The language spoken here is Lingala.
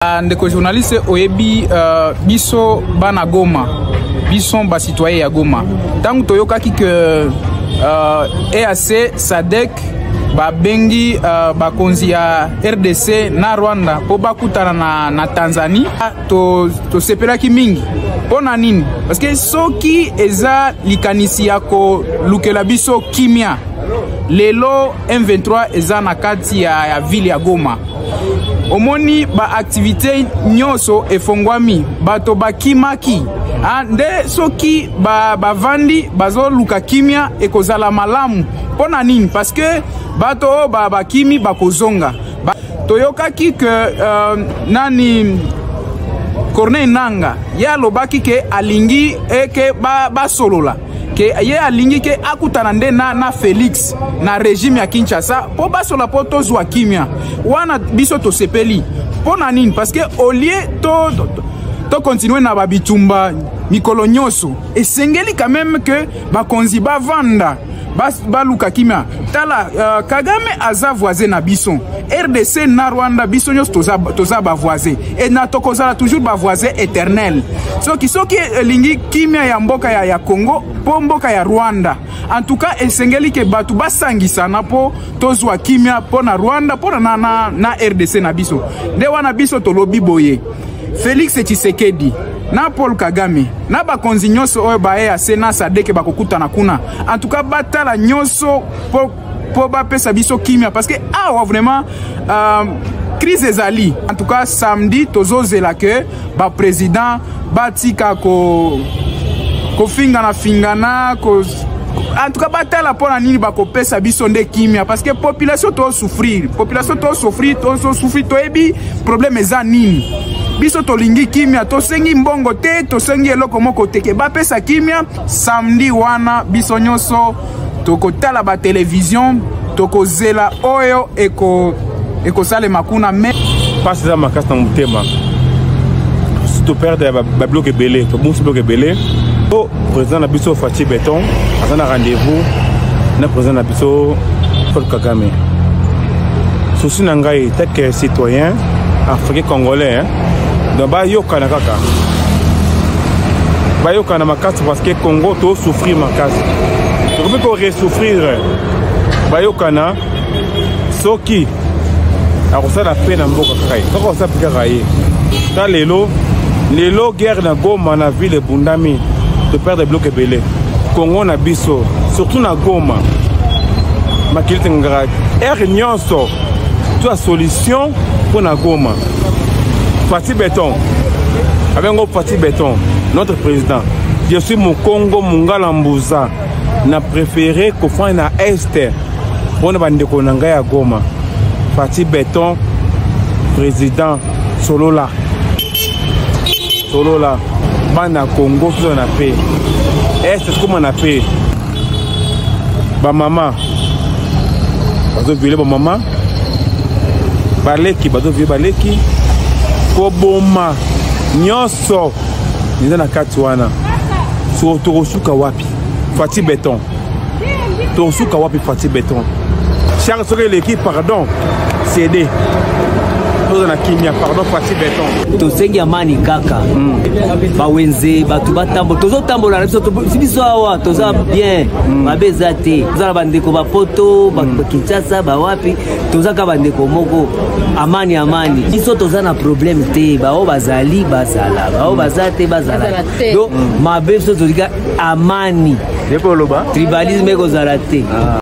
Ndeko journaliste oyebi biso bana Goma, biso ba citoyen ya Goma. Tangu toyokaki que EAC SADC ba bengi bakonzi ya RDC na Rwanda po bakutana na Tanzania to sepelaki mingi. Pona nini? Parce que soki eza likanisi yako lukela biso kimia. Lelo M23 eza na kati ya ville ya Goma. Omoni ba activité nyoso efongwami bato bakimaki nde soki bavandi bazo luka kimia ekozala malamu. Pona nini? Parce que bato bakimi bakozonga. Toyokaki que nani Corneille Nanga ya lobaki ke alingi eke basolola ke ye alingi ke akutana nde na Félix na régime ya Kinshasa po basola po tozwa kimia wana biso to sepeli. Pona nini? Parce que au lieu to continuer na babitumba mikolo nyoso esengeli quand même que bakonzi bavanda baluka kimia. Tala Kagame aza voisin na biso, RDC na Rwanda biso nyos toza ba voisin et na tokozala toujours ba voisin éternel. Soki lingi kimia ya mboka ya Congo po mboka ya Rwanda. En tout cas esengeli ke batu basangisana po tozwa kimia po na Rwanda po na RDC na biso. Nde wana biso tolobi boye Félix Tshisekedi na Paul Kagame na bakonzi nyoso oyo ba EAC na SADC bakokutana kuna. En tout cas batala nyoso po bapesa biso kimia parce que vraiment crise ezali. En tout cas samedi tozozela que ba président batika ko fingana en tout cas batala pona nini bakopesa biso nde kimia parce que population to souffrir to ebi problème eza nini. Biso tolingi kimia, tosengi mbongo te, tosengi eloko moko teke bapesa kimia. Samedi wana biso nyoso tokotala ba télévision, tokozela oyo eko sale makuna me passe za makasa na mutema. To perdre ba bloc belé, to bon bloc belé. O président na biso Fachi Beton, azana rendez-vous na président na biso Paul Kagame. Souci na ngai tel que citoyen africain congolais donc bayokana kaka bayokana makasi parce que Congo to souffrir makasi donc ko resouffrir bayokana soki akosala pena mboka kai soko sa pika kai ta lelo guerre na Goma na ville bundami de perdre bloc belé Congo na biso surtout na Goma makilite ngara nyonso to solution pour na Goma. Fachi Beton, avec un Fachi Beton, notre président, je suis mon Congo, mon Galambuza, n'a préféré qu'on fasse na Est pour ne pas déconner à Goma. Fachi Beton, président, solo là, bana Congo, tout on a fait. Est comme on a fait. Ba maman, bazo violer ba maman, baleki, bazo violer baleki. Koboma nyoso niza na kati wana so tokosuka wapi Fachi Beton tokosuka wapi Fachi Beton Charles soki l'équipe pardon CD toza na kimia pardon Fachi Beton tosengi amani kaka bawenze batu batambo tozotambola biso awa toza bien mabeza te toza bandeko bapoto Kinshasa bawapi toza ka bandeko moko amani biso toza na problème te bao bazali bazala bao bazate bazala donc mabe biso tozika amani tribalisme ekozala te.